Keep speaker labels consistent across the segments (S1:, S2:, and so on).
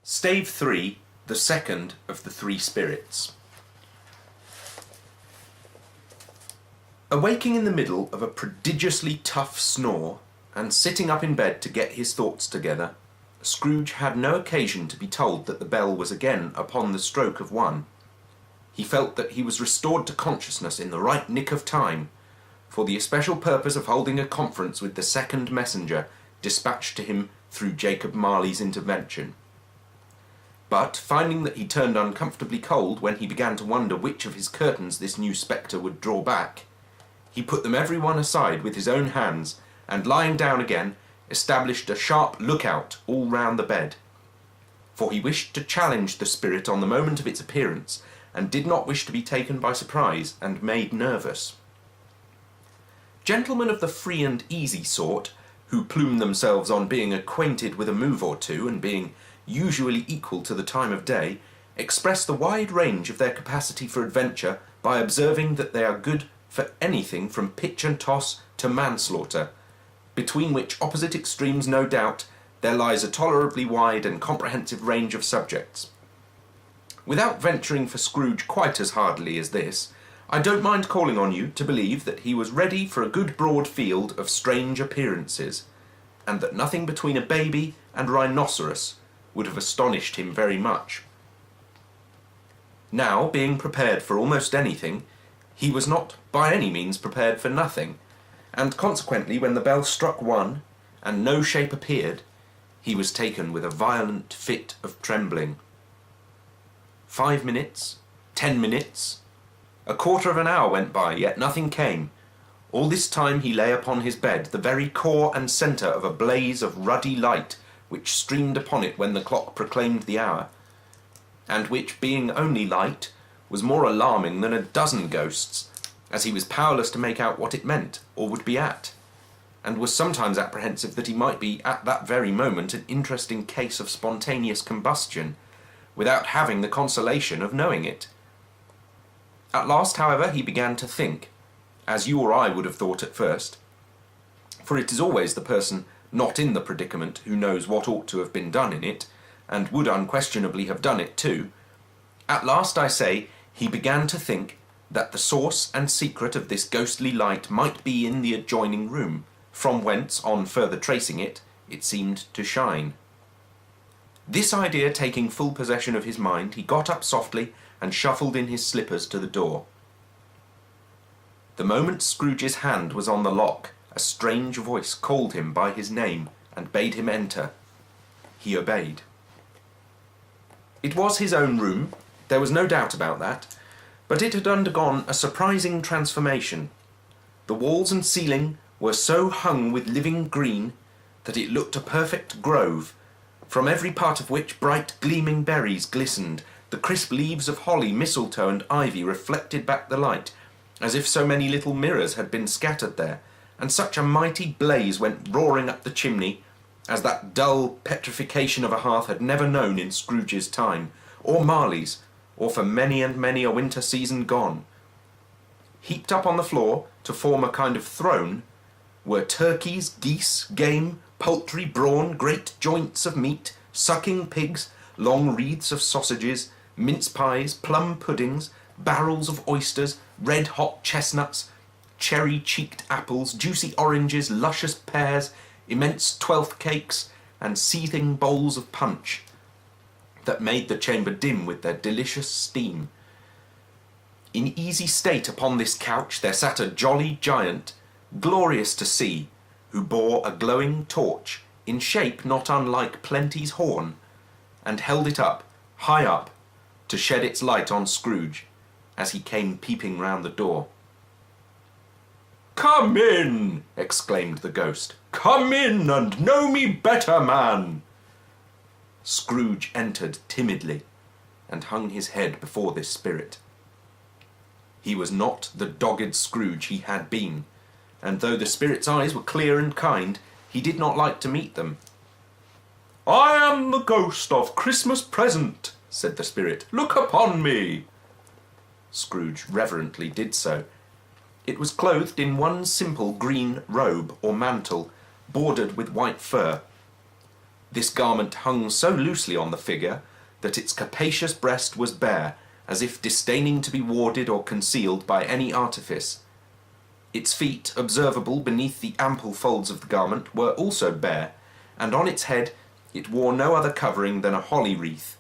S1: Stave 3, the second of the three spirits. Awaking in the middle of a prodigiously tough snore, and sitting up in bed to get his thoughts together, Scrooge had no occasion to be told that the bell was again upon the stroke of 1. He felt that he was restored to consciousness in the right nick of time, for the especial purpose of holding a conference with the second messenger dispatched to him through Jacob Marley's intervention. But, finding that he turned uncomfortably cold when he began to wonder which of his curtains this new spectre would draw back, he put them every one aside with his own hands, and lying down again, established a sharp lookout all round the bed. For he wished to challenge the spirit on the moment of its appearance, and did not wish to be taken by surprise and made nervous. Gentlemen of the free and easy sort, who plume themselves on being acquainted with a move or two, and being usually equal to the time of day, express the wide range of their capacity for adventure by observing that they are good for anything from pitch and toss to manslaughter, between which opposite extremes, no doubt, there lies a tolerably wide and comprehensive range of subjects. Without venturing for Scrooge quite as hardily as this, I don't mind calling on you to believe that he was ready for a good broad field of strange appearances, and that nothing between a baby and rhinoceros would have astonished him very much. Now, being prepared for almost anything, he was not by any means prepared for nothing, and consequently when the bell struck 1, and no shape appeared, he was taken with a violent fit of trembling. 5 minutes, 10 minutes, a quarter of an hour went by, yet nothing came. All this time he lay upon his bed, the very core and centre of a blaze of ruddy light which streamed upon it when the clock proclaimed the hour, and which, being only light, was more alarming than a dozen ghosts, as he was powerless to make out what it meant, or would be at, and was sometimes apprehensive that he might be at that very moment an interesting case of spontaneous combustion, without having the consolation of knowing it. At last, however, he began to think, as you or I would have thought at first, for it is always the person not in the predicament who knows what ought to have been done in it, and would unquestionably have done it too. At last, I say, he began to think that the source and secret of this ghostly light might be in the adjoining room, from whence, on further tracing it, it seemed to shine. This idea taking full possession of his mind, he got up softly and shuffled in his slippers to the door. The moment Scrooge's hand was on the lock, a strange voice called him by his name and bade him enter. He obeyed. It was his own room, there was no doubt about that, but it had undergone a surprising transformation. The walls and ceiling were so hung with living green that it looked a perfect grove, from every part of which bright gleaming berries glistened. The crisp leaves of holly, mistletoe, and ivy reflected back the light, as if so many little mirrors had been scattered there, and such a mighty blaze went roaring up the chimney as that dull petrification of a hearth had never known in Scrooge's time, or Marley's, or for many and many a winter season gone. Heaped up on the floor, to form a kind of throne, were turkeys, geese, game, poultry, brawn, great joints of meat, sucking pigs, long wreaths of sausages, mince pies, plum puddings, barrels of oysters, red-hot chestnuts, cherry-cheeked apples, juicy oranges, luscious pears, immense twelfth cakes, and seething bowls of punch, that made the chamber dim with their delicious steam. In easy state upon this couch there sat a jolly giant, glorious to see, who bore a glowing torch, in shape not unlike Plenty's horn, and held it up, high up, to shed its light on Scrooge, as he came peeping round the door. "Come in!" exclaimed the ghost. "Come in and know me better, man!" Scrooge entered timidly, and hung his head before this spirit. He was not the dogged Scrooge he had been, and though the spirit's eyes were clear and kind, he did not like to meet them. "I am the ghost of Christmas present," said the spirit. "Look upon me." Scrooge reverently did so. It was clothed in one simple green robe or mantle, bordered with white fur. This garment hung so loosely on the figure that its capacious breast was bare, as if disdaining to be warded or concealed by any artifice. Its feet, observable beneath the ample folds of the garment, were also bare, and on its head it wore no other covering than a holly wreath,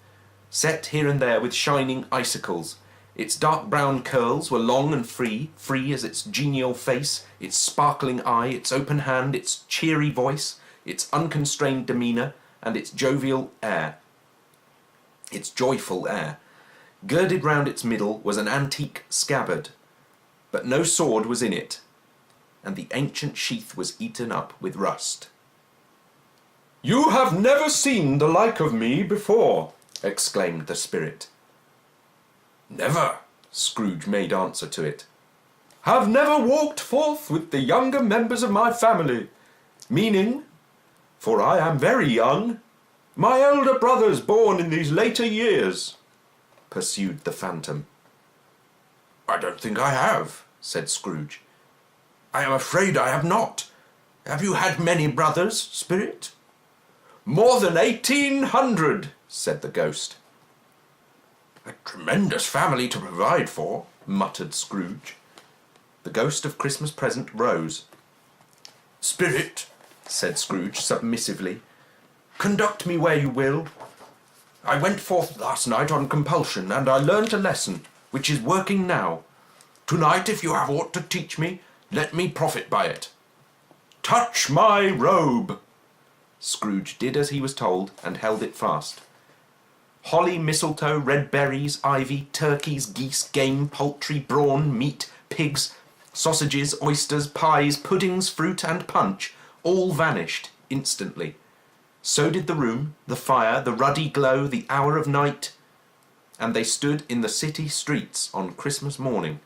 S1: set here and there with shining icicles. Its dark brown curls were long and free as its genial face, its sparkling eye, its open hand, its cheery voice, its unconstrained demeanour, and its jovial air. Its joyful air. Girded round its middle was an antique scabbard, but no sword was in it, and the ancient sheath was eaten up with rust. "You have never seen the like of me before," exclaimed the spirit. "Never," Scrooge made answer to it. "Have never walked forth with the younger members of my family, meaning, for I am very young, my elder brothers born in these later years," pursued the phantom. "I don't think I have," said Scrooge. "I am afraid I have not. Have you had many brothers, spirit?" "More than 1,800, said the ghost. "A tremendous family to provide for," muttered Scrooge. The ghost of Christmas Present rose. "Spirit," said Scrooge submissively, "conduct me where you will. I went forth last night on compulsion, and I learnt a lesson, which is working now. Tonight, if you have aught to teach me, let me profit by it. Touch my robe." Scrooge did as he was told, and held it fast. Holly, mistletoe, red berries, ivy, turkeys, geese, game, poultry, brawn, meat, pigs, sausages, oysters, pies, puddings, fruit, and punch all vanished instantly. So did the room, the fire, the ruddy glow, the hour of night, and they stood in the city streets on Christmas morning,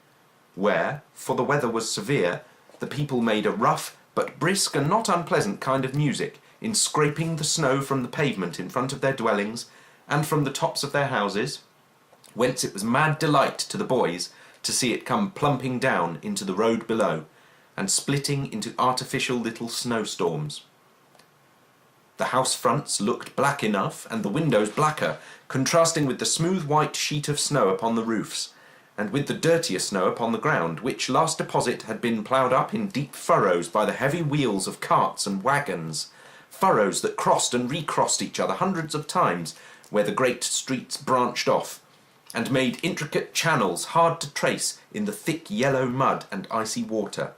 S1: where, for the weather was severe, the people made a rough but brisk and not unpleasant kind of music in scraping the snow from the pavement in front of their dwellings and from the tops of their houses, whence it was mad delight to the boys to see it come plumping down into the road below, and splitting into artificial little snowstorms. The house fronts looked black enough, and the windows blacker, contrasting with the smooth white sheet of snow upon the roofs, and with the dirtier snow upon the ground, which last deposit had been ploughed up in deep furrows by the heavy wheels of carts and waggons, furrows that crossed and recrossed each other hundreds of times, where the great streets branched off, and made intricate channels hard to trace in the thick yellow mud and icy water.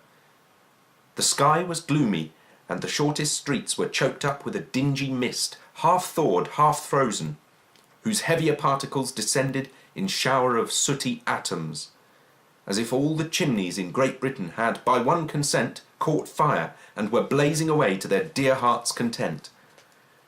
S1: The sky was gloomy, and the shortest streets were choked up with a dingy mist, half thawed, half frozen, whose heavier particles descended in shower of sooty atoms, as if all the chimneys in Great Britain had, by one consent, caught fire, and were blazing away to their dear hearts' content.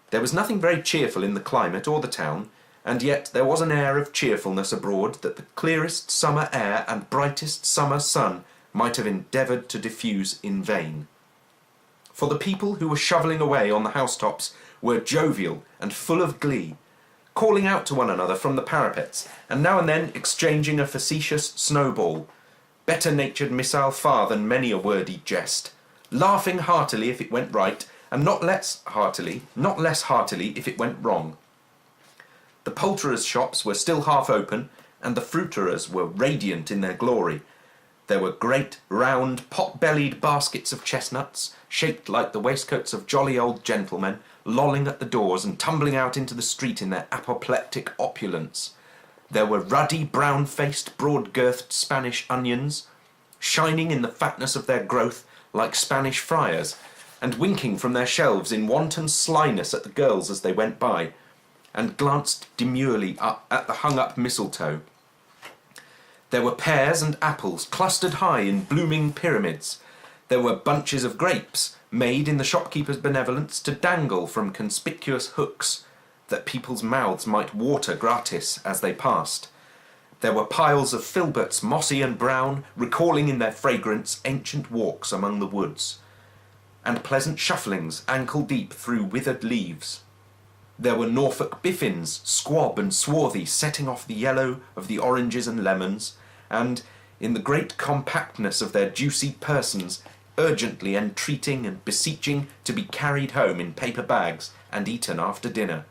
S1: There was nothing very cheerful in the climate or the town, and yet there was an air of cheerfulness abroad that the clearest summer air and brightest summer sun might have endeavoured to diffuse in vain. For the people who were shovelling away on the housetops were jovial and full of glee, calling out to one another from the parapets, and now and then exchanging a facetious snowball, better-natured missile far than many a wordy jest, laughing heartily if it went right, and not less heartily if it went wrong. The poulterers' shops were still half open, and the fruiterers were radiant in their glory. There were great, round, pot-bellied baskets of chestnuts, shaped like the waistcoats of jolly old gentlemen, lolling at the doors and tumbling out into the street in their apoplectic opulence. There were ruddy, brown-faced, broad-girthed Spanish onions, shining in the fatness of their growth like Spanish friars, and winking from their shelves in wanton slyness at the girls as they went by, and glanced demurely up at the hung-up mistletoe. There were pears and apples clustered high in blooming pyramids. There were bunches of grapes, made in the shopkeeper's benevolence to dangle from conspicuous hooks, that people's mouths might water gratis as they passed. There were piles of filberts, mossy and brown, recalling in their fragrance ancient walks among the woods, and pleasant shufflings ankle-deep through withered leaves. There were Norfolk biffins, squab and swarthy, setting off the yellow of the oranges and lemons, and, in the great compactness of their juicy persons, urgently entreating and beseeching to be carried home in paper bags and eaten after dinner.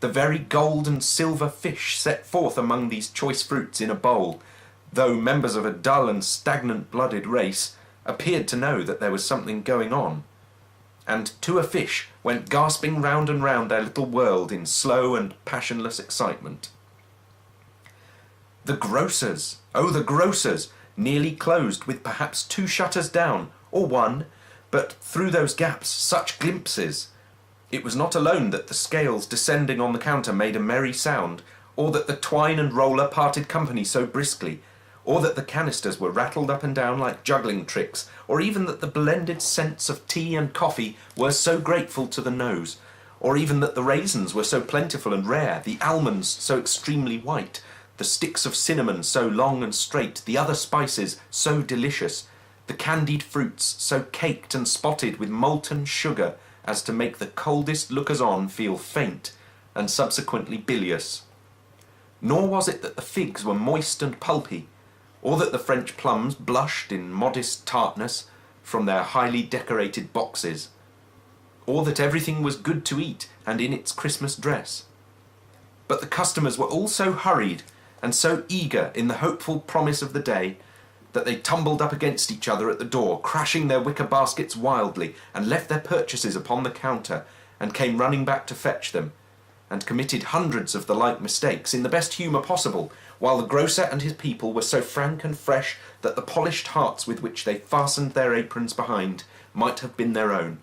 S1: The very gold and silver fish set forth among these choice fruits in a bowl, though members of a dull and stagnant-blooded race, appeared to know that there was something going on, and to a fish went gasping round and round their little world in slow and passionless excitement. The grocers, oh the grocers, nearly closed with perhaps 2 shutters down, or 1, but through those gaps such glimpses! It was not alone that the scales descending on the counter made a merry sound, or that the twine and roller parted company so briskly, or that the canisters were rattled up and down like juggling tricks, or even that the blended scents of tea and coffee were so grateful to the nose, or even that the raisins were so plentiful and rare, the almonds so extremely white, the sticks of cinnamon so long and straight, the other spices so delicious, the candied fruits so caked and spotted with molten sugar as to make the coldest lookers-on feel faint and subsequently bilious. Nor was it that the figs were moist and pulpy, or that the French plums blushed in modest tartness from their highly decorated boxes, or that everything was good to eat and in its Christmas dress. But the customers were all so hurried and so eager in the hopeful promise of the day that they tumbled up against each other at the door, crashing their wicker baskets wildly, and left their purchases upon the counter, and came running back to fetch them, and committed hundreds of the like mistakes in the best humour possible, while the grocer and his people were so frank and fresh that the polished hearts with which they fastened their aprons behind might have been their own,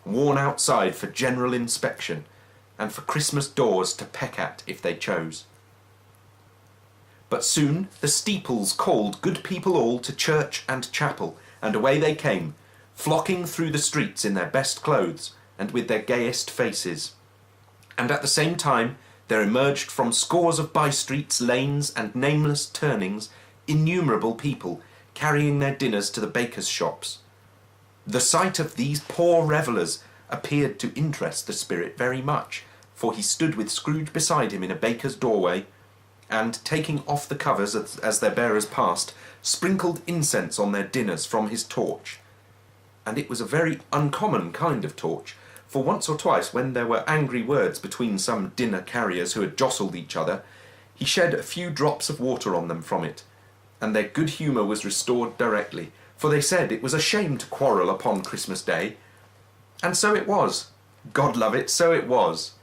S1: worn outside for general inspection, and for Christmas doors to peck at if they chose. But soon the steeples called good people all to church and chapel, and away they came, flocking through the streets in their best clothes and with their gayest faces. And at the same time there emerged from scores of by-streets, lanes, and nameless turnings innumerable people, carrying their dinners to the bakers' shops. The sight of these poor revellers appeared to interest the spirit very much, for he stood with Scrooge beside him in a baker's doorway, and, taking off the covers as their bearers passed, sprinkled incense on their dinners from his torch. And it was a very uncommon kind of torch, for once or twice, when there were angry words between some dinner carriers who had jostled each other, he shed a few drops of water on them from it, and their good humour was restored directly, for they said it was a shame to quarrel upon Christmas Day. And so it was. God love it, so it was.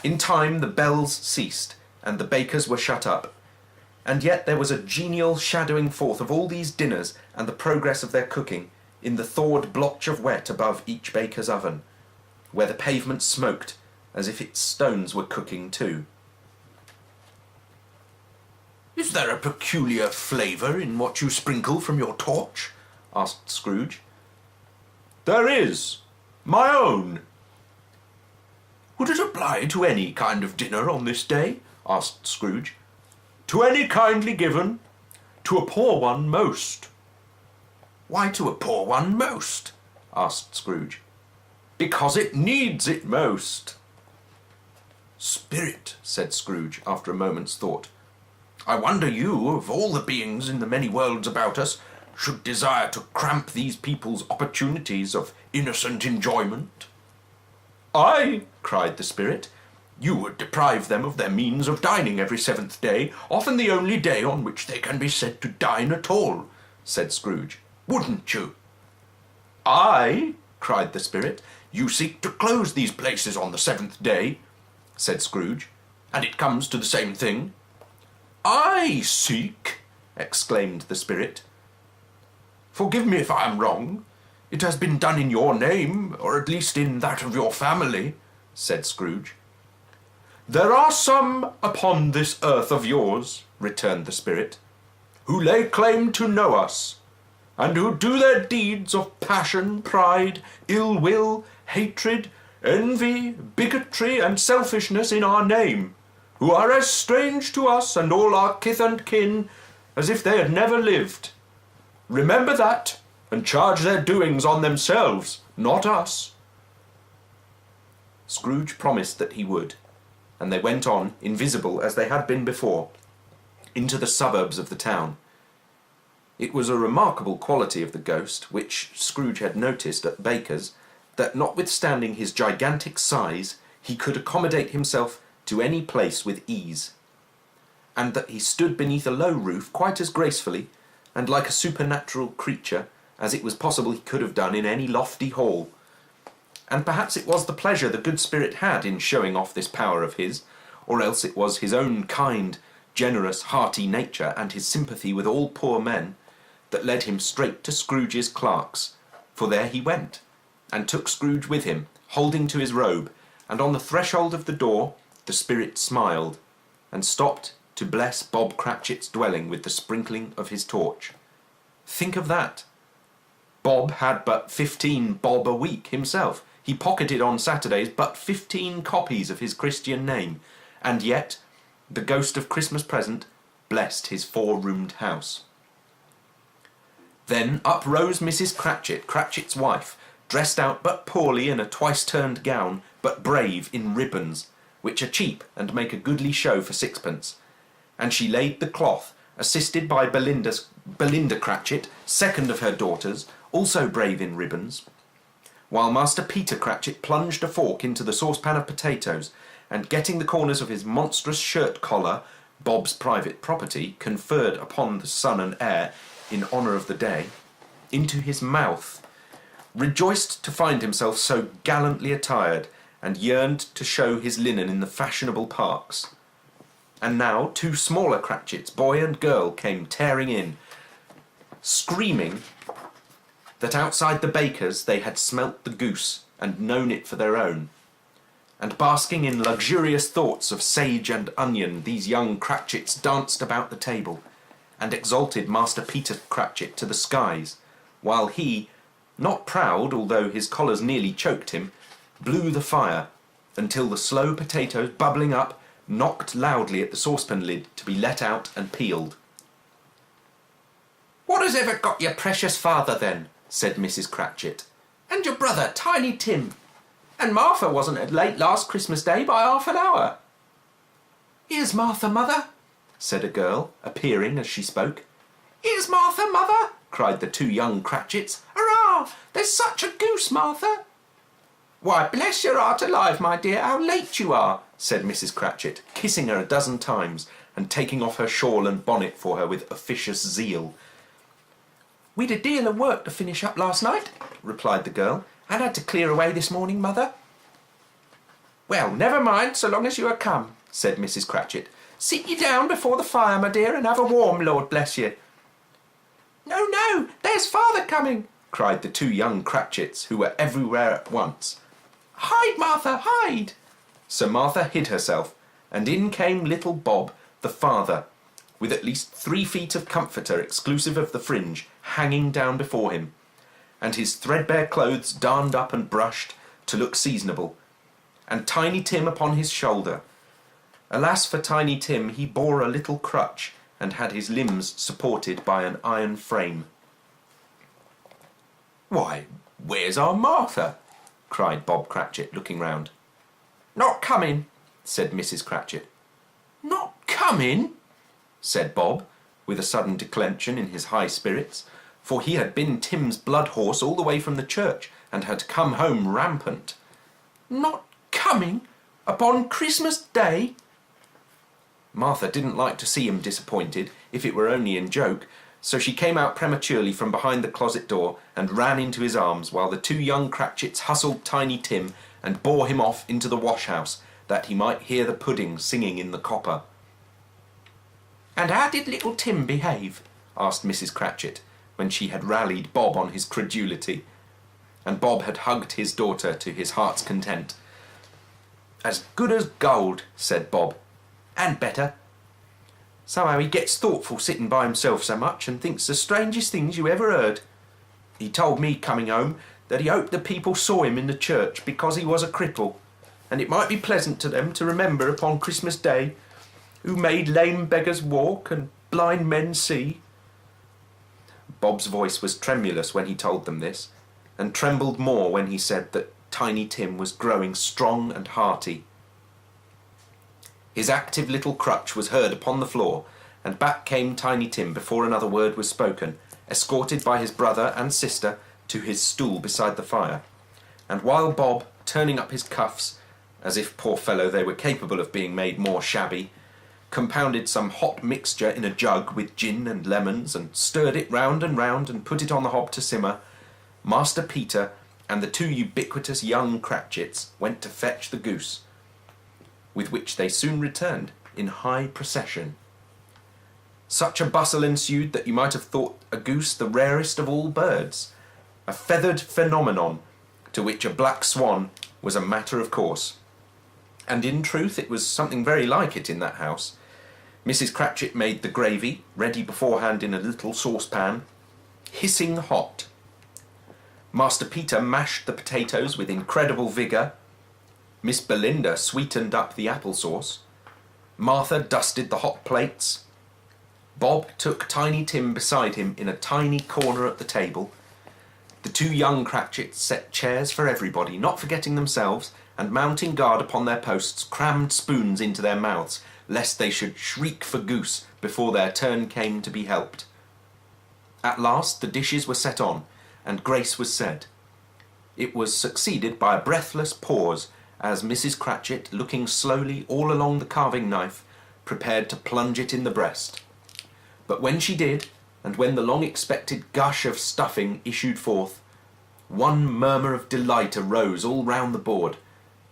S1: In time the bells ceased, and the bakers were shut up, and yet there was a genial shadowing forth of all these dinners and the progress of their cooking in the thawed blotch of wet above each baker's oven, where the pavement smoked as if its stones were cooking too. "Is there a peculiar flavour in what you sprinkle from your torch?" asked Scrooge. "There is. My own." "Would it apply to any kind of dinner on this day?" asked Scrooge. "To any kindly given. To a poor one most." "Why to a poor one most?" asked Scrooge. "Because it needs it most." "Spirit," said Scrooge, after a moment's thought, "I wonder you, of all the beings in the many worlds about us, should desire to cramp these people's opportunities of innocent enjoyment." "Aye," cried the spirit, "you would deprive them of their means of dining every 7th day, often the only day on which they can be said to dine at all," said Scrooge. "Wouldn't you?" "Aye," cried the spirit, "you seek to close these places on the 7th day," said Scrooge, "and it comes to the same thing." "I seek!" exclaimed the spirit. "Forgive me if I am wrong. It has been done in your name, or at least in that of your family," said Scrooge. "There are some upon this earth of yours," returned the spirit, "who lay claim to know us, and who do their deeds of passion, pride, ill will, hatred, envy, bigotry, and selfishness in our name, who are as strange to us and all our kith and kin as if they had never lived. Remember that, and charge their doings on themselves, not us." Scrooge promised that he would, and they went on, invisible as they had been before, into the suburbs of the town. It was a remarkable quality of the ghost, which Scrooge had noticed at the baker's, that notwithstanding his gigantic size, he could accommodate himself to any place with ease, and that he stood beneath a low roof quite as gracefully and like a supernatural creature as it was possible he could have done in any lofty hall. And perhaps it was the pleasure the good spirit had in showing off this power of his, or else it was his own kind, generous, hearty nature and his sympathy with all poor men that led him straight to Scrooge's clerks, for there he went, and took Scrooge with him, holding to his robe, and on the threshold of the door the spirit smiled, and stopped to bless Bob Cratchit's dwelling with the sprinkling of his torch. Think of that! Bob had but 15 bob a week himself. He pocketed on Saturdays but 15 copies of his Christian name, and yet the ghost of Christmas present blessed his 4-roomed house. Then up rose Mrs. Cratchit, Cratchit's wife, dressed out but poorly in a twice-turned gown, but brave in ribbons, which are cheap and make a goodly show for sixpence, and she laid the cloth, assisted by Belinda Cratchit, second of her daughters, also brave in ribbons, while Master Peter Cratchit plunged a fork into the saucepan of potatoes, and getting the corners of his monstrous shirt collar, Bob's private property, conferred upon the son and heir in honour of the day, into his mouth, rejoiced to find himself so gallantly attired, and yearned to show his linen in the fashionable parks. And now 2 smaller Cratchits, boy and girl, came tearing in, screaming that outside the baker's they had smelt the goose and known it for their own. And basking in luxurious thoughts of sage and onion, these young Cratchits danced about the table, and exalted Master Peter Cratchit to the skies, while he, not proud, although his collars nearly choked him, blew the fire, until the slow potatoes, bubbling up, knocked loudly at the saucepan lid to be let out and peeled. "What has ever got your precious father, then?" said Mrs. Cratchit. "And your brother, Tiny Tim? And Martha wasn't late last Christmas Day by half an hour." "Here's Martha, mother," said a girl, appearing as she spoke. "Here's Martha, mother," cried the 2 young Cratchits. "Hurrah! There's such a goose, Martha." "Why, bless your heart alive, my dear, how late you are," said Mrs. Cratchit, kissing her a dozen times, and taking off her shawl and bonnet for her with officious zeal. "We'd a deal of work to finish up last night," replied the girl, "and had to clear away this morning, mother." "Well, never mind, so long as you are come," said Mrs. Cratchit. "Sit ye down before the fire, my dear, and have a warm, Lord bless you." "No, no, there's father coming," cried the 2 young Cratchits, who were everywhere at once. "Hide, Martha, hide!" So Martha hid herself, and in came little Bob, the father, with at least 3 feet of comforter, exclusive of the fringe, hanging down before him, and his threadbare clothes darned up and brushed to look seasonable, and Tiny Tim upon his shoulder. Alas for Tiny Tim, he bore a little crutch, and had his limbs supported by an iron frame. "Why, where's our Martha?" cried Bob Cratchit, looking round. "Not coming," said Mrs. Cratchit. "Not coming?" said Bob, with a sudden declension in his high spirits, for he had been Tim's blood horse all the way from the church, and had come home rampant. "Not coming? Upon Christmas Day?" Martha didn't like to see him disappointed, if it were only in joke, so she came out prematurely from behind the closet door and ran into his arms, while the 2 young Cratchits hustled Tiny Tim and bore him off into the wash-house, that he might hear the pudding singing in the copper. "And how did little Tim behave?" asked Mrs. Cratchit, when she had rallied Bob on his credulity, and Bob had hugged his daughter to his heart's content. "As good as gold," said Bob, "and better. Somehow he gets thoughtful sitting by himself so much, and thinks the strangest things you ever heard. He told me coming home that he hoped the people saw him in the church because he was a cripple, and it might be pleasant to them to remember upon Christmas Day who made lame beggars walk and blind men see." Bob's voice was tremulous when he told them this, and trembled more when he said that Tiny Tim was growing strong and hearty. His active little crutch was heard upon the floor, and back came Tiny Tim before another word was spoken, escorted by his brother and sister to his stool beside the fire, and while Bob, turning up his cuffs, as if, poor fellow, they were capable of being made more shabby, compounded some hot mixture in a jug with gin and lemons, and stirred it round and put it on the hob to simmer, Master Peter and the two ubiquitous young Cratchits went to fetch the goose, with which they soon returned in high procession. Such a bustle ensued that you might have thought a goose the rarest of all birds, a feathered phenomenon to which a black swan was a matter of course. And in truth it was something very like it in that house. Mrs. Cratchit made the gravy, ready beforehand in a little saucepan, hissing hot. Master Peter mashed the potatoes with incredible vigour. Miss Belinda sweetened up the apple sauce. Martha dusted the hot plates. Bob took Tiny Tim beside him in a tiny corner at the table. The two young Cratchits set chairs for everybody, not forgetting themselves, and mounting guard upon their posts, crammed spoons into their mouths, lest they should shriek for goose before their turn came to be helped. At last the dishes were set on, and grace was said. It was succeeded by a breathless pause, as Mrs. Cratchit, looking slowly all along the carving knife, prepared to plunge it in the breast. But when she did, and when the long-expected gush of stuffing issued forth, one murmur of delight arose all round the board,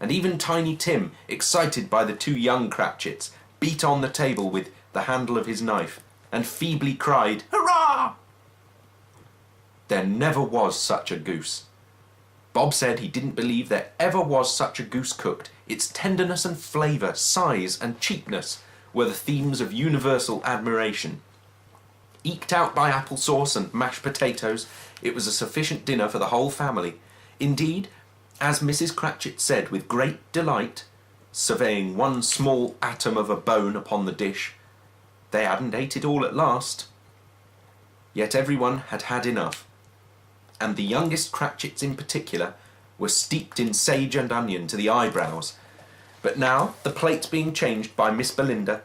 S1: and even Tiny Tim, excited by the two young Cratchits, beat on the table with the handle of his knife, and feebly cried, "Hurrah!" There never was such a goose. Bob said he didn't believe there ever was such a goose cooked. Its tenderness and flavour, size and cheapness were the themes of universal admiration. Eked out by apple sauce and mashed potatoes, it was a sufficient dinner for the whole family. Indeed, as Mrs. Cratchit said with great delight, surveying one small atom of a bone upon the dish, they hadn't ate it all at last. Yet everyone had had enough, and the youngest Cratchits in particular were steeped in sage and onion to the eyebrows. But now, the plates being changed by Miss Belinda,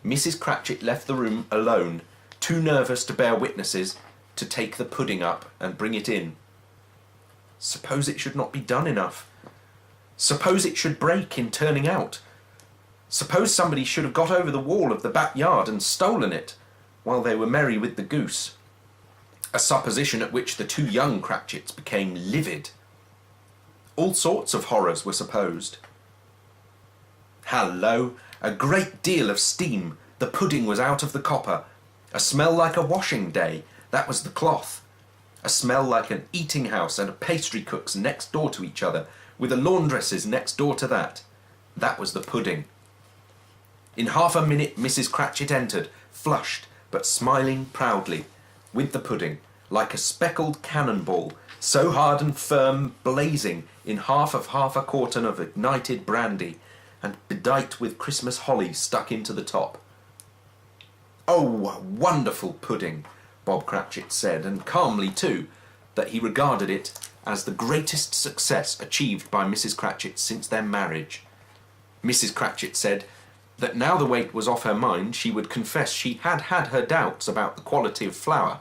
S1: Mrs. Cratchit left the room alone, too nervous to bear witnesses, to take the pudding up and bring it in. Suppose it should not be done enough? Suppose it should break in turning out? Suppose somebody should have got over the wall of the backyard and stolen it, while they were merry with the goose? A supposition at which the two young Cratchits became livid. All sorts of horrors were supposed. Hallo! A great deal of steam. The pudding was out of the copper. A smell like a washing day. That was the cloth. A smell like an eating house and a pastry cook's next door to each other, with a laundress's next door to that. That was the pudding. In half a minute Mrs. Cratchit entered, flushed, but smiling proudly, with the pudding, like a speckled cannonball, so hard and firm, blazing in half a quartern of ignited brandy, and bedight with Christmas holly stuck into the top. "Oh, a wonderful pudding," Bob Cratchit said, and calmly too, that he regarded it as the greatest success achieved by Mrs. Cratchit since their marriage. Mrs. Cratchit said that now the weight was off her mind, she would confess she had had her doubts about the quality of flour.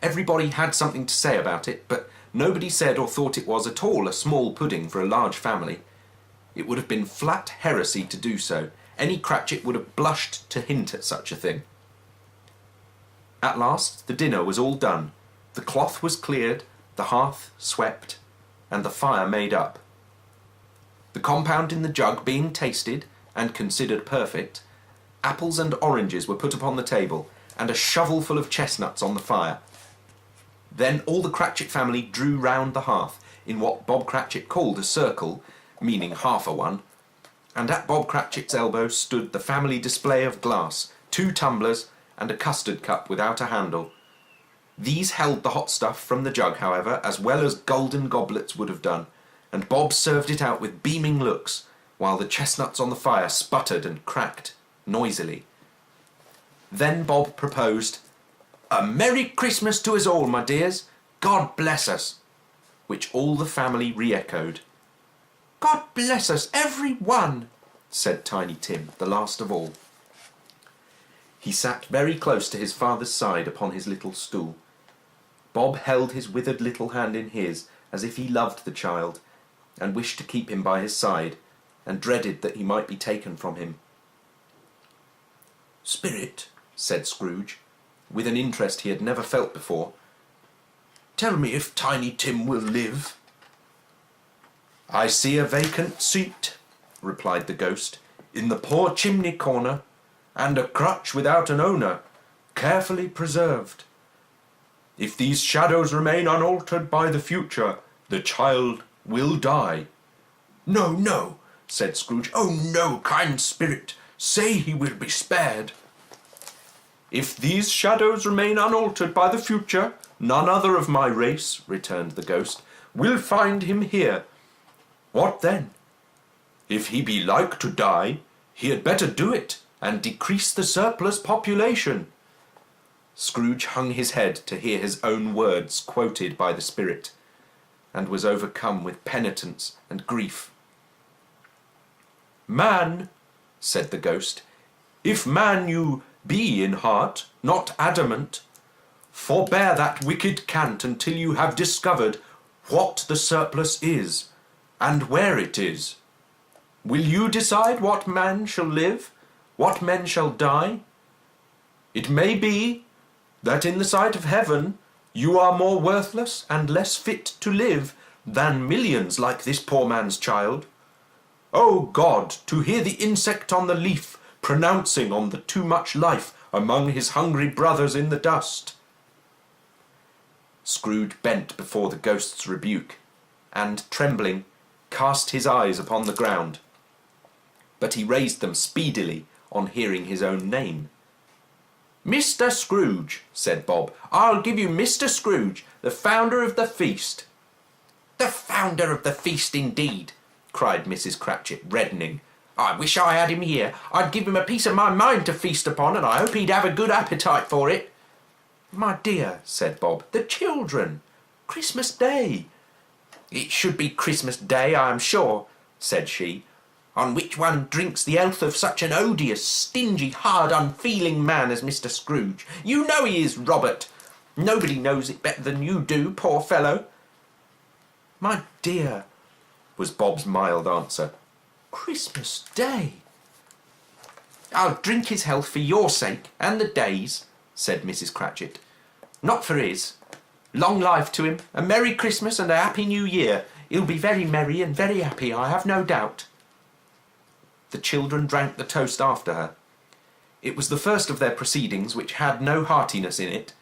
S1: Everybody had something to say about it, but nobody said or thought it was at all a small pudding for a large family. It would have been flat heresy to do so. Any Cratchit would have blushed to hint at such a thing. At last the dinner was all done. The cloth was cleared, the hearth swept, and the fire made up. The compound in the jug being tasted and considered perfect, apples and oranges were put upon the table, and a shovelful of chestnuts on the fire. Then all the Cratchit family drew round the hearth in what Bob Cratchit called a circle, meaning half a one, and at Bob Cratchit's elbow stood the family display of glass, 2 tumblers, and a custard cup without a handle. These held the hot stuff from the jug, however, as well as golden goblets would have done, and Bob served it out with beaming looks, while the chestnuts on the fire sputtered and cracked noisily. Then Bob proposed, "A Merry Christmas to us all, my dears. God bless us," which all the family re-echoed. "God bless us, every one," said Tiny Tim, the last of all. He sat very close to his father's side upon his little stool. Bob held his withered little hand in his, as if he loved the child, and wished to keep him by his side, and dreaded that he might be taken from him. "Spirit," said Scrooge, with an interest he had never felt before, "tell me if Tiny Tim will live." "I see a vacant seat," replied the ghost, "in the poor chimney corner, and a crutch without an owner, carefully preserved. If these shadows remain unaltered by the future, the child will die." "No, no," said Scrooge. "Oh, no, kind spirit, say he will be spared." "If these shadows remain unaltered by the future, none other of my race," returned the ghost, "will find him here. What then? If he be like to die, he had better do it, and decrease the surplus population." Scrooge hung his head to hear his own words quoted by the spirit, and was overcome with penitence and grief. "Man," said the ghost, "if man you be in heart, not adamant, forbear that wicked cant until you have discovered what the surplus is, and where it is. Will you decide what man shall live, what men shall die? It may be that in the sight of heaven you are more worthless and less fit to live than millions like this poor man's child. O God, to hear the insect on the leaf pronouncing on the too much life among his hungry brothers in the dust." Scrooge bent before the ghost's rebuke, and, trembling, cast his eyes upon the ground. But he raised them speedily on hearing his own name. "Mr. Scrooge," said Bob. "I'll give you Mr. Scrooge, the founder of the feast." "The founder of the feast, indeed!" cried Mrs. Cratchit, reddening. "I wish I had him here. I'd give him a piece of my mind to feast upon, and I hope he'd have a good appetite for it." "My dear," said Bob, "the children! Christmas Day!" "It should be Christmas Day, I am sure," said she, "on which one drinks the health of such an odious, stingy, hard, unfeeling man as Mr. Scrooge. You know he is, Robert. Nobody knows it better than you do, poor fellow." "My dear," was Bob's mild answer, "Christmas Day!" "I'll drink his health for your sake, and the Day's," said Mrs. Cratchit. "Not for his. Long life to him, a Merry Christmas and a Happy New Year. He'll be very merry and very happy, I have no doubt." The children drank the toast after her. It was the first of their proceedings which had no heartiness in it.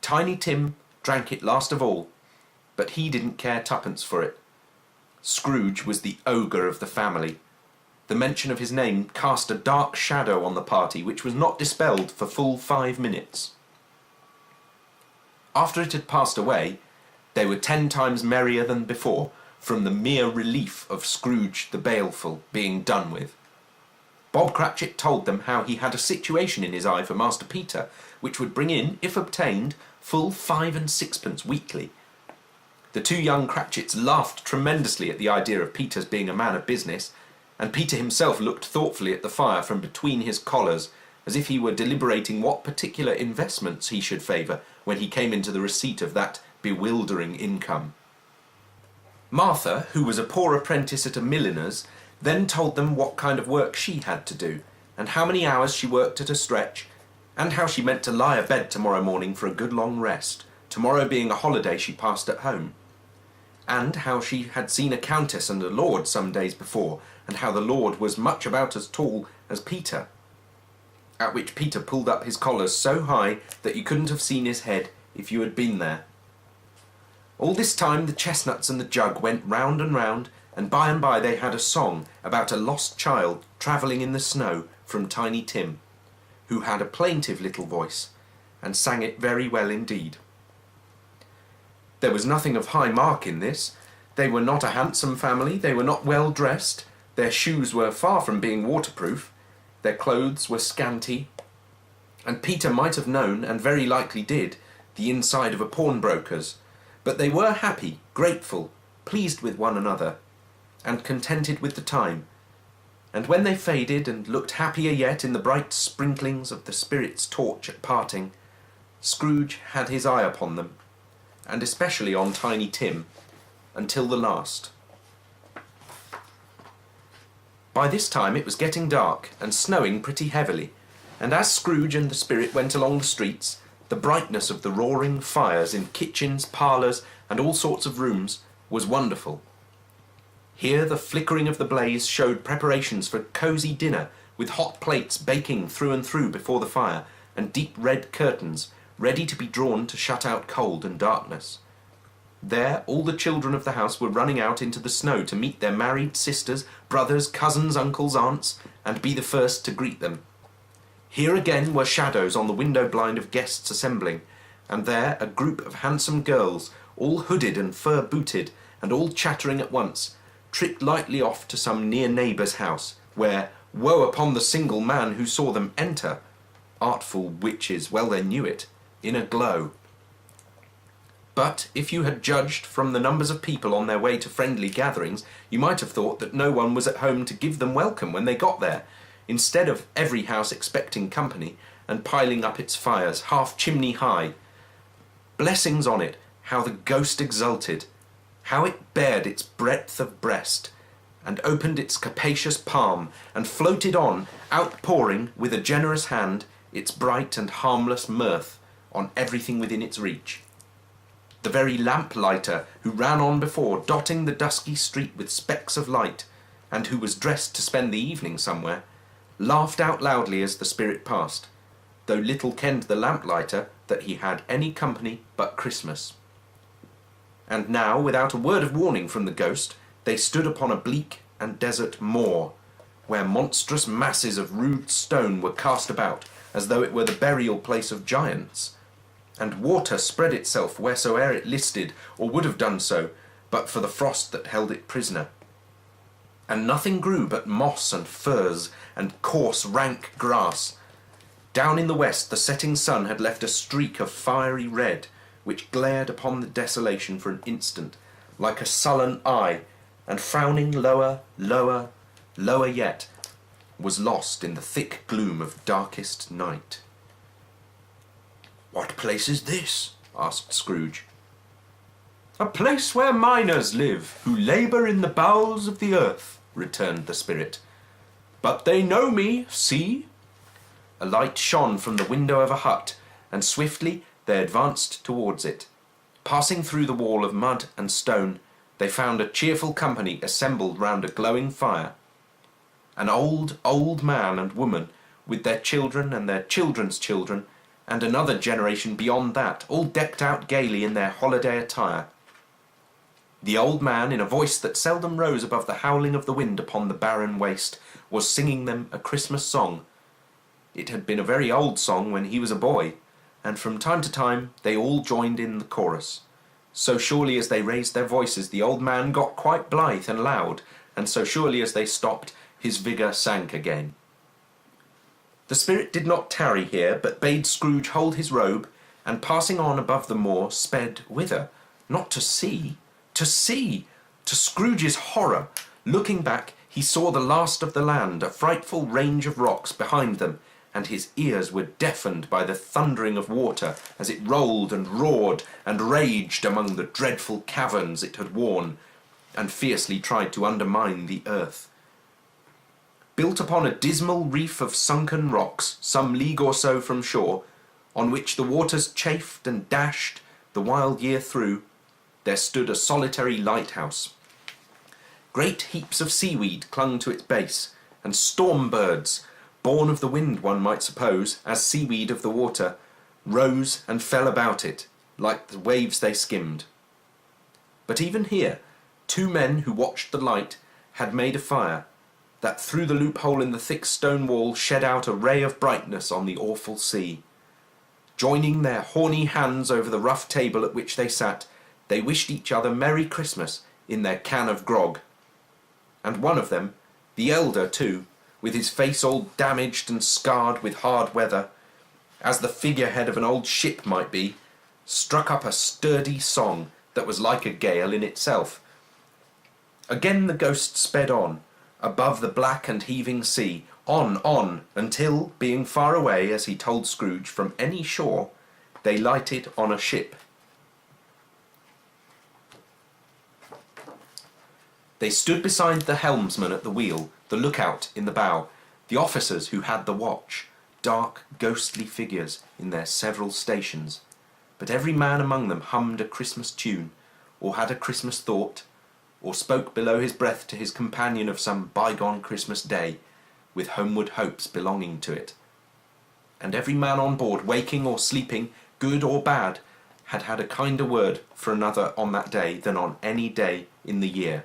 S1: Tiny Tim drank it last of all, but he didn't care twopence for it. Scrooge was the ogre of the family. The mention of his name cast a dark shadow on the party which was not dispelled for full 5 minutes. After it had passed away, they were 10 times merrier than before, from the mere relief of Scrooge the Baleful being done with. Bob Cratchit told them how he had a situation in his eye for Master Peter, which would bring in, if obtained, full 5 and 6pence weekly. The 2 young Cratchits laughed tremendously at the idea of Peter's being a man of business, and Peter himself looked thoughtfully at the fire from between his collars, as if he were deliberating what particular investments he should favour when he came into the receipt of that bewildering income. Martha, who was a poor apprentice at a milliner's, then told them what kind of work she had to do, and how many hours she worked at a stretch, and how she meant to lie abed tomorrow morning for a good long rest, tomorrow being a holiday she passed at home, and how she had seen a countess and a lord some days before, and how the lord was much about as tall as Peter, at which Peter pulled up his collars so high that you couldn't have seen his head if you had been there. All this time the chestnuts and the jug went round and by they had a song about a lost child travelling in the snow from Tiny Tim, who had a plaintive little voice, and sang it very well indeed. There was nothing of high mark in this. They were not a handsome family, they were not well dressed, their shoes were far from being waterproof, their clothes were scanty, and Peter might have known, and very likely did, the inside of a pawnbroker's, but they were happy, grateful, pleased with one another, and contented with the time, and when they faded and looked happier yet in the bright sprinklings of the spirit's torch at parting, Scrooge had his eye upon them, and especially on Tiny Tim, until the last. By this time it was getting dark and snowing pretty heavily, and as Scrooge and the spirit went along the streets, the brightness of the roaring fires in kitchens, parlours, and all sorts of rooms was wonderful. Here the flickering of the blaze showed preparations for cosy dinner, with hot plates baking through and through before the fire, and deep red curtains ready to be drawn to shut out cold and darkness. There all the children of the house were running out into the snow to meet their married sisters, brothers, cousins, uncles, aunts, and be the first to greet them. Here again were shadows on the window blind of guests assembling, and there a group of handsome girls, all hooded and fur-booted, and all chattering at once, tripped lightly off to some near neighbour's house, where, woe upon the single man who saw them enter, artful witches, well they knew it, in a glow. But if you had judged from the numbers of people on their way to friendly gatherings, you might have thought that no one was at home to give them welcome when they got there, instead of every house expecting company and piling up its fires half chimney high. Blessings on it, how the ghost exulted, how it bared its breadth of breast, and opened its capacious palm, and floated on, outpouring with a generous hand its bright and harmless mirth on everything within its reach. The very lamplighter who ran on before, dotting the dusky street with specks of light, and who was dressed to spend the evening somewhere, laughed out loudly as the spirit passed, though little kenned the lamplighter that he had any company but Christmas. And now, without a word of warning from the ghost, they stood upon a bleak and desert moor, where monstrous masses of rude stone were cast about, as though it were the burial place of giants, and water spread itself wheresoe'er it listed, or would have done so, but for the frost that held it prisoner. And nothing grew but moss and furze, and coarse rank grass. Down in the west the setting sun had left a streak of fiery red, which glared upon the desolation for an instant, like a sullen eye, and frowning lower, lower, lower yet, was lost in the thick gloom of darkest night. "What place is this?" asked Scrooge. "A place where miners live, who labour in the bowels of the earth," returned the spirit. "But they know me, see?" A light shone from the window of a hut, and swiftly they advanced towards it. Passing through the wall of mud and stone, they found a cheerful company assembled round a glowing fire. An old man and woman, with their children and their children's children, and another generation beyond that, all decked out gaily in their holiday attire. The old man, in a voice that seldom rose above the howling of the wind upon the barren waste, was singing them a Christmas song. It had been a very old song when he was a boy, and from time to time they all joined in the chorus. So surely as they raised their voices, the old man got quite blithe and loud, and so surely as they stopped, his vigour sank again. The spirit did not tarry here, but bade Scrooge hold his robe, and passing on above the moor, sped whither? Not to see, to sea! To Scrooge's horror, looking back, he saw the last of the land, a frightful range of rocks behind them, and his ears were deafened by the thundering of water as it rolled and roared and raged among the dreadful caverns it had worn, and fiercely tried to undermine the earth. Built upon a dismal reef of sunken rocks, some league or so from shore, on which the waters chafed and dashed the wild year through, there stood a solitary lighthouse. Great heaps of seaweed clung to its base, and storm birds, born of the wind one might suppose, as seaweed of the water, rose and fell about it, like the waves they skimmed. But even here, two men who watched the light had made a fire, that through the loophole in the thick stone wall shed out a ray of brightness on the awful sea. Joining their horny hands over the rough table at which they sat, they wished each other Merry Christmas in their can of grog. And one of them, the elder too, with his face all damaged and scarred with hard weather, as the figurehead of an old ship might be, struck up a sturdy song that was like a gale in itself. Again the ghost sped on, above the black and heaving sea, on, until, being far away, as he told Scrooge, from any shore, they lighted on a ship. They stood beside the helmsman at the wheel, the lookout in the bow, the officers who had the watch, dark, ghostly figures in their several stations. But every man among them hummed a Christmas tune, or had a Christmas thought, or spoke below his breath to his companion of some bygone Christmas day, with homeward hopes belonging to it. And every man on board, waking or sleeping, good or bad, had had a kinder word for another on that day than on any day in the year,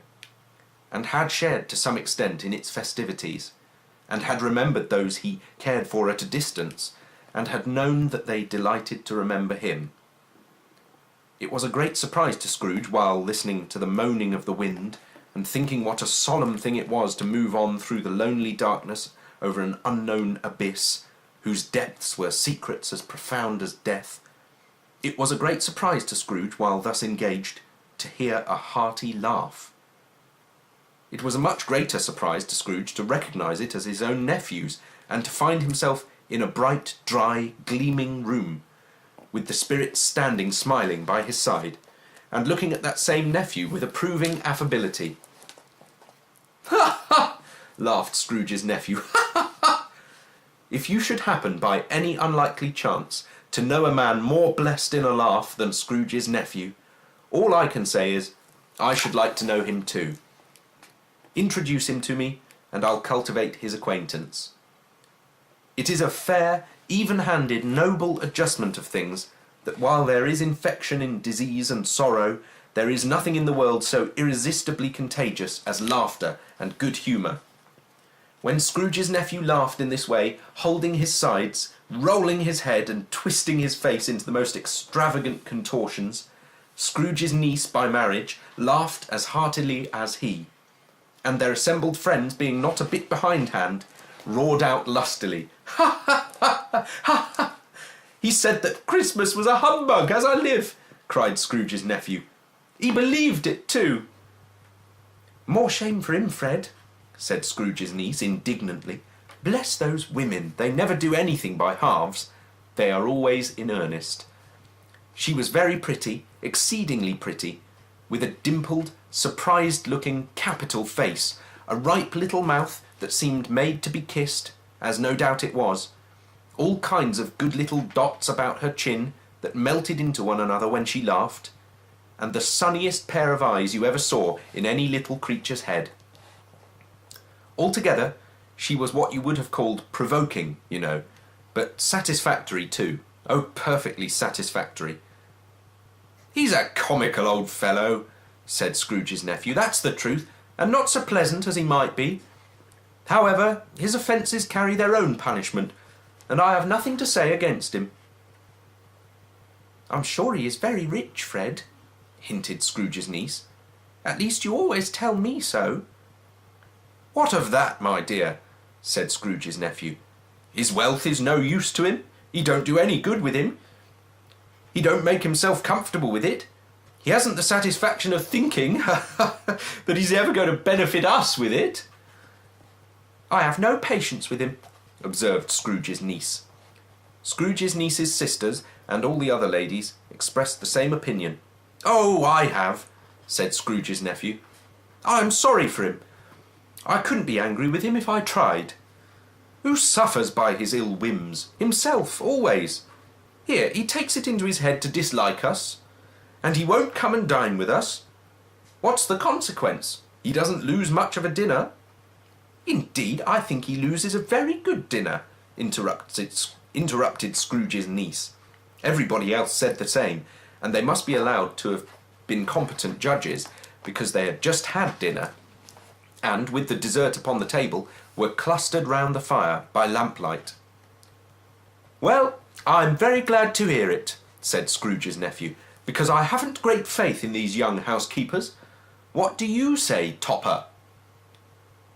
S1: and had shared to some extent in its festivities, and had remembered those he cared for at a distance, and had known that they delighted to remember him. It was a great surprise to Scrooge, while listening to the moaning of the wind, and thinking what a solemn thing it was to move on through the lonely darkness over an unknown abyss, whose depths were secrets as profound as death. It was a great surprise to Scrooge, while thus engaged, to hear a hearty laugh. It was a much greater surprise to Scrooge to recognise it as his own nephew's, and to find himself in a bright, dry, gleaming room, with the Spirit standing smiling by his side, and looking at that same nephew with approving affability. "Ha, ha!" laughed Scrooge's nephew. "Ha, ha, ha! If you should happen by any unlikely chance to know a man more blessed in a laugh than Scrooge's nephew, all I can say is, I should like to know him too. Introduce him to me, and I'll cultivate his acquaintance. It is a fair, even-handed, noble adjustment of things that while there is infection in disease and sorrow, there is nothing in the world so irresistibly contagious as laughter and good humour. When Scrooge's nephew laughed in this way, holding his sides, rolling his head and twisting his face into the most extravagant contortions, Scrooge's niece by marriage laughed as heartily as he, and their assembled friends, being not a bit behindhand, roared out lustily, "Ha, ha, ha, ha, ha, ha! He said that Christmas was a humbug, as I live!" cried Scrooge's nephew. "He believed it too." "More shame for him, Fred," said Scrooge's niece indignantly. "Bless those women, they never do anything by halves. They are always in earnest." She was very pretty, exceedingly pretty, with a dimpled, surprised-looking, capital face, a ripe little mouth that seemed made to be kissed, as no doubt it was, all kinds of good little dots about her chin that melted into one another when she laughed, and the sunniest pair of eyes you ever saw in any little creature's head. Altogether, she was what you would have called provoking, you know, but satisfactory too. Oh, perfectly satisfactory. "He's a comical old fellow," said Scrooge's nephew. "That's the truth, and not so pleasant as he might be. However, his offences carry their own punishment, and I have nothing to say against him." "I'm sure he is very rich, Fred," hinted Scrooge's niece. "At least you always tell me so." "What of that, my dear?" said Scrooge's nephew. "His wealth is no use to him. He don't do any good with him. He don't make himself comfortable with it. He hasn't the satisfaction of thinking that he's ever going to benefit us with it." "I have no patience with him," observed Scrooge's niece. Scrooge's niece's sisters and all the other ladies expressed the same opinion. "Oh, I have," said Scrooge's nephew. "I'm sorry for him. I couldn't be angry with him if I tried. Who suffers by his ill whims? Himself, always. Here, he takes it into his head to dislike us, and he won't come and dine with us. What's the consequence? He doesn't lose much of a dinner." "Indeed, I think he loses a very good dinner," interrupted Scrooge's niece. Everybody else said the same, and they must be allowed to have been competent judges, because they had just had dinner, and, with the dessert upon the table, were clustered round the fire by lamplight. "Well, I'm very glad to hear it," said Scrooge's nephew, "because I haven't great faith in these young housekeepers. What do you say, Topper?"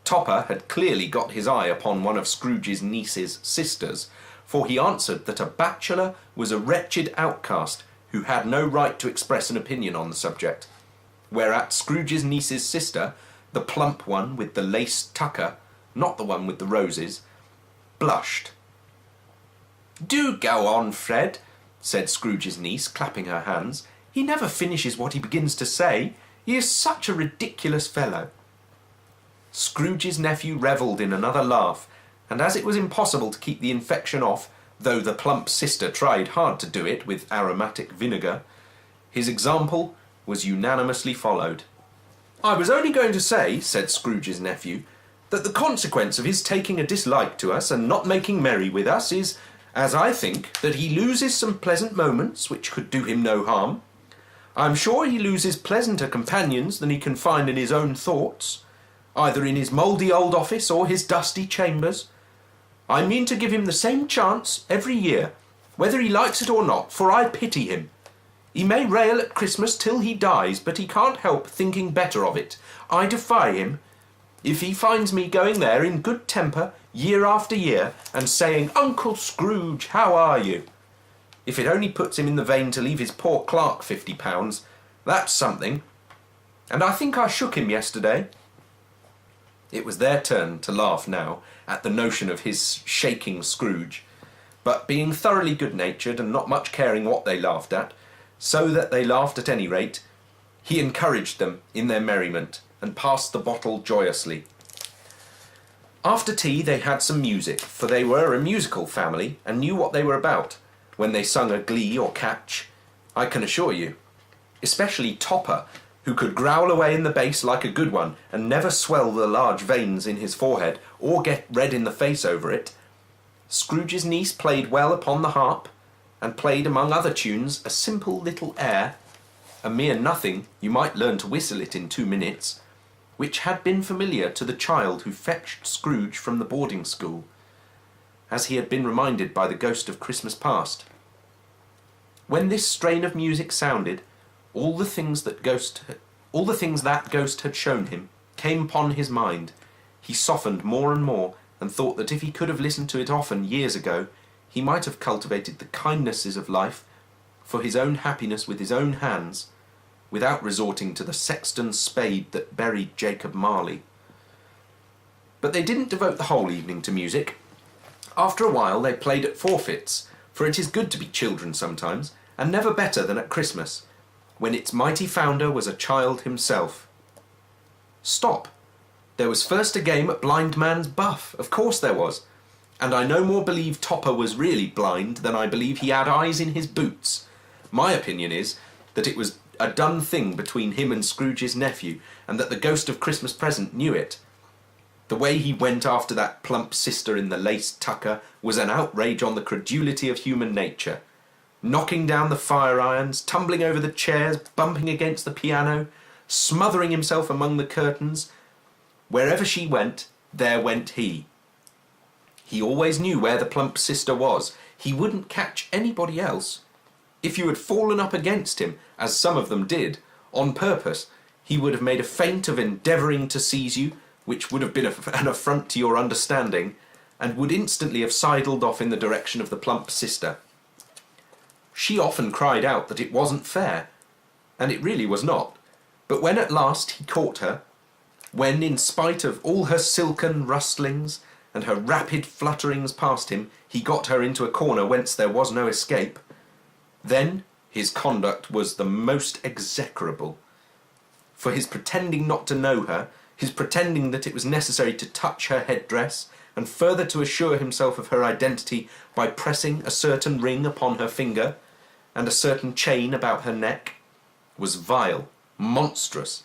S1: Topper had clearly got his eye upon one of Scrooge's niece's sisters, for he answered that a bachelor was a wretched outcast who had no right to express an opinion on the subject, whereat Scrooge's niece's sister, the plump one with the lace tucker, not the one with the roses, blushed. "Do go on, Fred," said Scrooge's niece, clapping her hands. "He never finishes what he begins to say. He is such a ridiculous fellow." Scrooge's nephew revelled in another laugh, and as it was impossible to keep the infection off, though the plump sister tried hard to do it with aromatic vinegar, his example was unanimously followed. "I was only going to say," said Scrooge's nephew, "that the consequence of his taking a dislike to us and not making merry with us is, as I think, that he loses some pleasant moments which could do him no harm. I'm sure he loses pleasanter companions than he can find in his own thoughts, either in his mouldy old office or his dusty chambers. I mean to give him the same chance every year, whether he likes it or not, for I pity him. He may rail at Christmas till he dies, but he can't help thinking better of it. I defy him. If he finds me going there in good temper year after year and saying, 'Uncle Scrooge, how are you?' if it only puts him in the vein to leave his poor clerk £50, that's something. And I think I shook him yesterday." It was their turn to laugh now at the notion of his shaking Scrooge, but being thoroughly good-natured and not much caring what they laughed at, so that they laughed at any rate, he encouraged them in their merriment and passed the bottle joyously. After tea they had some music, for they were a musical family and knew what they were about when they sung a glee or catch, I can assure you. Especially Topper, who could growl away in the bass like a good one and never swell the large veins in his forehead or get red in the face over it. Scrooge's niece played well upon the harp, and played among other tunes a simple little air, a mere nothing, you might learn to whistle it in 2 minutes, which had been familiar to the child who fetched Scrooge from the boarding school, as he had been reminded by the ghost of Christmas past. When this strain of music sounded, all the things that ghost had shown him came upon his mind. He softened more and more, and thought that if he could have listened to it often years ago, he might have cultivated the kindnesses of life for his own happiness with his own hands, without resorting to the sexton's spade that buried Jacob Marley. But they didn't devote the whole evening to music. After a while they played at forfeits, for it is good to be children sometimes, and never better than at Christmas, when its mighty founder was a child himself. Stop! There was first a game at blind man's buff, of course there was, and I no more believe Topper was really blind than I believe he had eyes in his boots. My opinion is that it was a done thing between him and Scrooge's nephew, and that the ghost of Christmas present knew it. The way he went after that plump sister in the lace tucker was an outrage on the credulity of human nature. Knocking down the fire irons, tumbling over the chairs, bumping against the piano, smothering himself among the curtains. Wherever she went, there went he. He always knew where the plump sister was. He wouldn't catch anybody else. If you had fallen up against him, as some of them did, on purpose, he would have made a feint of endeavouring to seize you, which would have been an affront to your understanding, and would instantly have sidled off in the direction of the plump sister. She often cried out that it wasn't fair, and it really was not. But when at last he caught her, when, in spite of all her silken rustlings and her rapid flutterings past him, he got her into a corner whence there was no escape, then his conduct was the most execrable. For his pretending not to know her, his pretending that it was necessary to touch her headdress, and further to assure himself of her identity by pressing a certain ring upon her finger, and a certain chain about her neck, was vile, monstrous.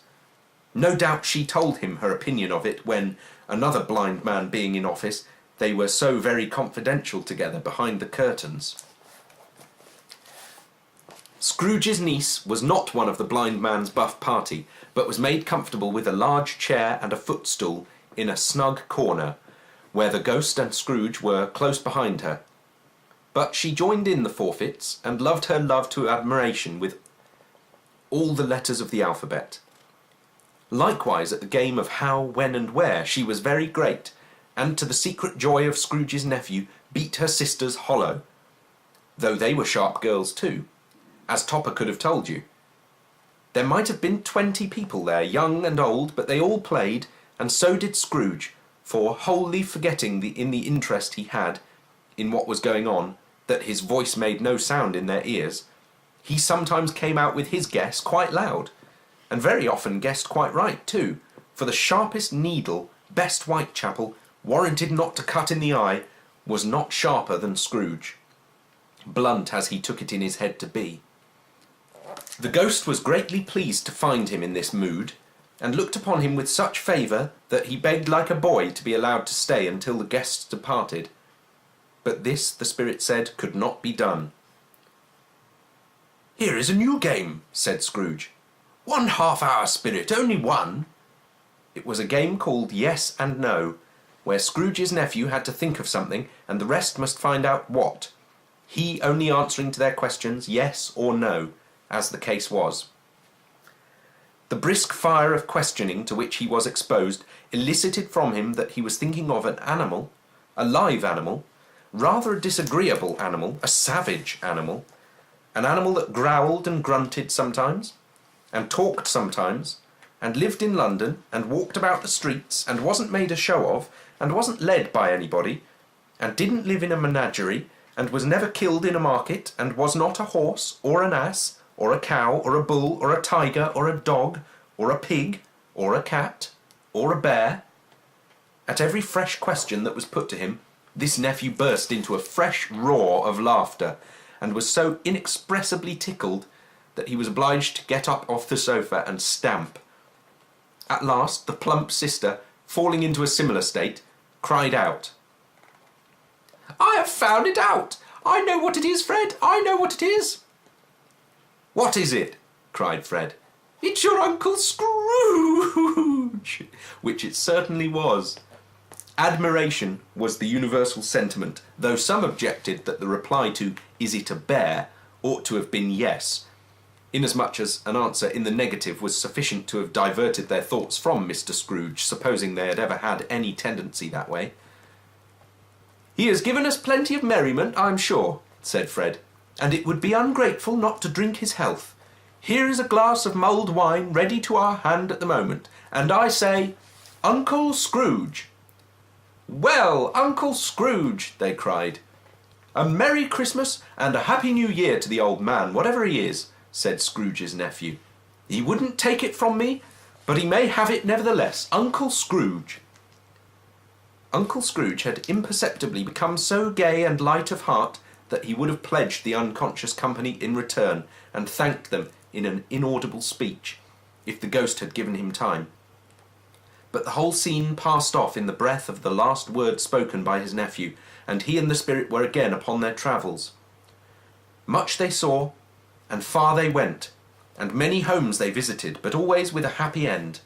S1: No doubt she told him her opinion of it when, another blind man being in office, they were so very confidential together behind the curtains. Scrooge's niece was not one of the blind man's buff party, but was made comfortable with a large chair and a footstool in a snug corner, where the ghost and Scrooge were close behind her. But she joined in the forfeits, and loved her love to admiration with all the letters of the alphabet. Likewise at the game of how, when, and where she was very great, and to the secret joy of Scrooge's nephew beat her sisters hollow, though they were sharp girls too, as Topper could have told you. There might have been 20 people there, young and old, but they all played, and so did Scrooge, for, wholly forgetting in the interest he had in what was going on, that his voice made no sound in their ears, he sometimes came out with his guess quite loud, and very often guessed quite right too, for the sharpest needle best Whitechapel, warranted not to cut in the eye, was not sharper than Scrooge, blunt as he took it in his head to be. The ghost was greatly pleased to find him in this mood, and looked upon him with such favour that he begged like a boy to be allowed to stay until the guests departed. But this, the spirit said, could not be done. "Here is a new game," said Scrooge. "1 half-hour, spirit, only one." It was a game called Yes and No, where Scrooge's nephew had to think of something, and the rest must find out what, he only answering to their questions yes or no, as the case was. The brisk fire of questioning to which he was exposed elicited from him that he was thinking of an animal, a live animal, rather a disagreeable animal, a savage animal, an animal that growled and grunted sometimes, and talked sometimes, and lived in London, and walked about the streets, and wasn't made a show of, and wasn't led by anybody, and didn't live in a menagerie, and was never killed in a market, and was not a horse, or an ass, or a cow, or a bull, or a tiger, or a dog, or a pig, or a cat, or a bear. At every fresh question that was put to him, this nephew burst into a fresh roar of laughter, and was so inexpressibly tickled that he was obliged to get up off the sofa and stamp. At last, the plump sister, falling into a similar state, cried out, "I have found it out! I know what it is, Fred! I know what it is!" "What is it?" cried Fred. "It's your Uncle Scrooge!" Which it certainly was. Admiration was the universal sentiment, though some objected that the reply to "Is it a bear?" ought to have been yes, inasmuch as an answer in the negative was sufficient to have diverted their thoughts from Mr. Scrooge, supposing they had ever had any tendency that way. "He has given us plenty of merriment, I'm sure," said Fred, "and it would be ungrateful not to drink his health. Here is a glass of mulled wine ready to our hand at the moment, and I say, Uncle Scrooge." "Well, Uncle Scrooge," they cried. "A Merry Christmas and a Happy New Year to the old man, whatever he is," said Scrooge's nephew. "He wouldn't take it from me, but he may have it nevertheless. Uncle Scrooge." Uncle Scrooge had imperceptibly become so gay and light of heart that he would have pledged the unconscious company in return, and thanked them in an inaudible speech, if the ghost had given him time. But the whole scene passed off in the breath of the last word spoken by his nephew, and he and the spirit were again upon their travels. Much they saw, and far they went, and many homes they visited, but always with a happy end.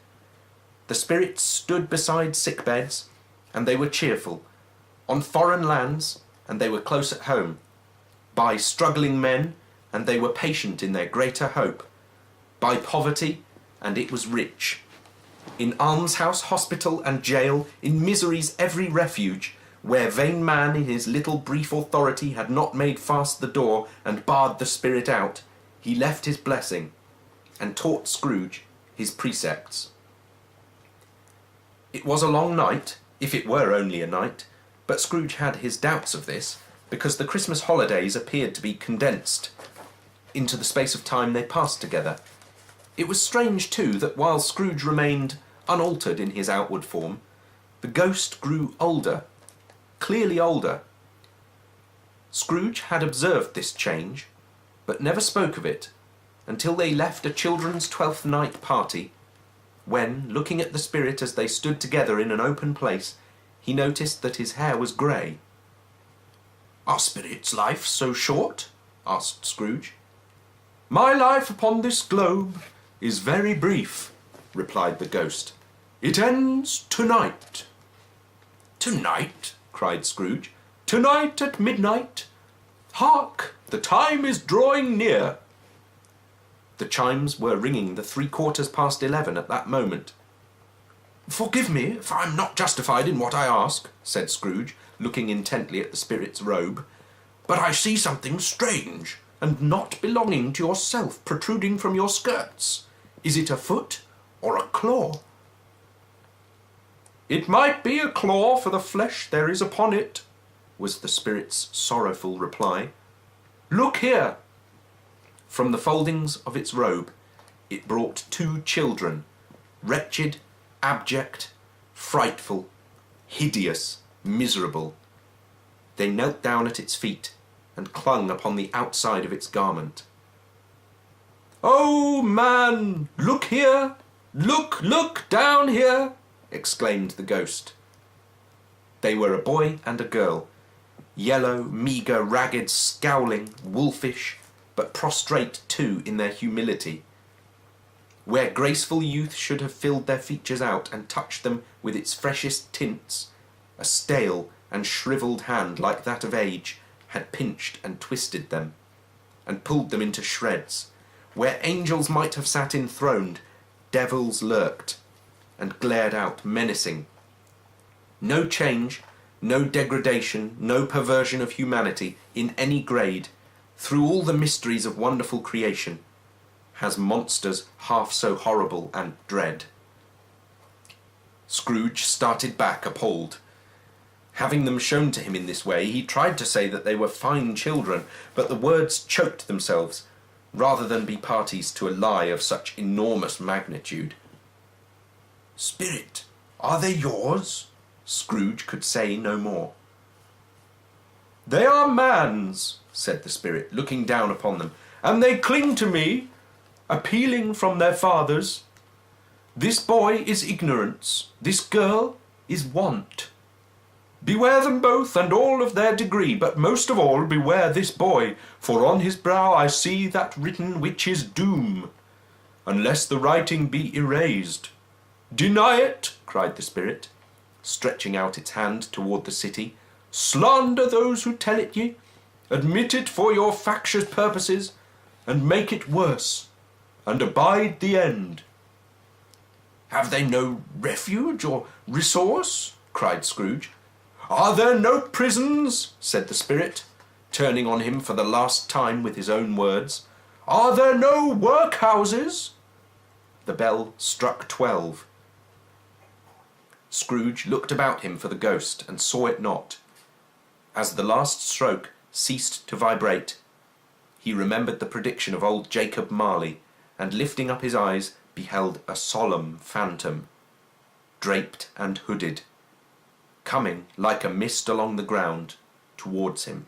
S1: The spirits stood beside sick beds, and they were cheerful, on foreign lands, and they were close at home, by struggling men, and they were patient in their greater hope, by poverty, and it was rich, in almshouse, hospital, and jail, in misery's every refuge, where vain man in his little brief authority had not made fast the door and barred the spirit out, he left his blessing, and taught Scrooge his precepts. It was a long night, if it were only a night, but Scrooge had his doubts of this, because the Christmas holidays appeared to be condensed into the space of time they passed together. It was strange, too, that while Scrooge remained unaltered in his outward form, the ghost grew older, clearly older. Scrooge had observed this change, but never spoke of it until they left a children's 12th night party, when, looking at the spirit as they stood together in an open place, he noticed that his hair was grey. "Are spirits' life so short?" asked Scrooge. "My life upon this globe is very brief," replied the ghost. "It ends tonight." "Tonight?" cried Scrooge. "Tonight at midnight. Hark! The time is drawing near." The chimes were ringing the 11:15 at that moment. "Forgive me if I am not justified in what I ask," said Scrooge, looking intently at the spirit's robe, "but I see something strange and not belonging to yourself protruding from your skirts. Is it a foot or a claw?" "It might be a claw for the flesh there is upon it," was the spirit's sorrowful reply. "Look here." From the foldings of its robe it brought 2 children, wretched, abject, frightful, hideous, miserable. They knelt down at its feet and clung upon the outside of its garment. "Oh, man, look here! Look down here!" exclaimed the ghost. They were a boy and a girl, yellow, meagre, ragged, scowling, wolfish, but prostrate too in their humility. Where graceful youth should have filled their features out and touched them with its freshest tints, a stale and shrivelled hand like that of age had pinched and twisted them, and pulled them into shreds. Where angels might have sat enthroned, devils lurked, and glared out menacing. No change, no degradation, no perversion of humanity in any grade, through all the mysteries of wonderful creation, has monsters half so horrible and dread. Scrooge started back, appalled. Having them shown to him in this way, he tried to say that they were fine children, but the words choked themselves, rather than be parties to a lie of such enormous magnitude. "Spirit, are they yours?" Scrooge could say no more. "They are man's," said the spirit, looking down upon them, "and they cling to me, appealing from their fathers. This boy is ignorance, this girl is want. Beware them both and all of their degree, but most of all beware this boy, for on his brow I see that written which is doom, unless the writing be erased. Deny it," cried the spirit, stretching out its hand toward the city. "Slander those who tell it ye, admit it for your factious purposes, and make it worse, and abide the end." "Have they no refuge or resource?" cried Scrooge. "Are there no prisons?" said the spirit, turning on him for the last time with his own words. "Are there no workhouses?" The bell struck 12. Scrooge looked about him for the ghost and saw it not. As the last stroke ceased to vibrate, he remembered the prediction of old Jacob Marley, and lifting up his eyes beheld a solemn phantom, draped and hooded, coming like a mist along the ground towards him.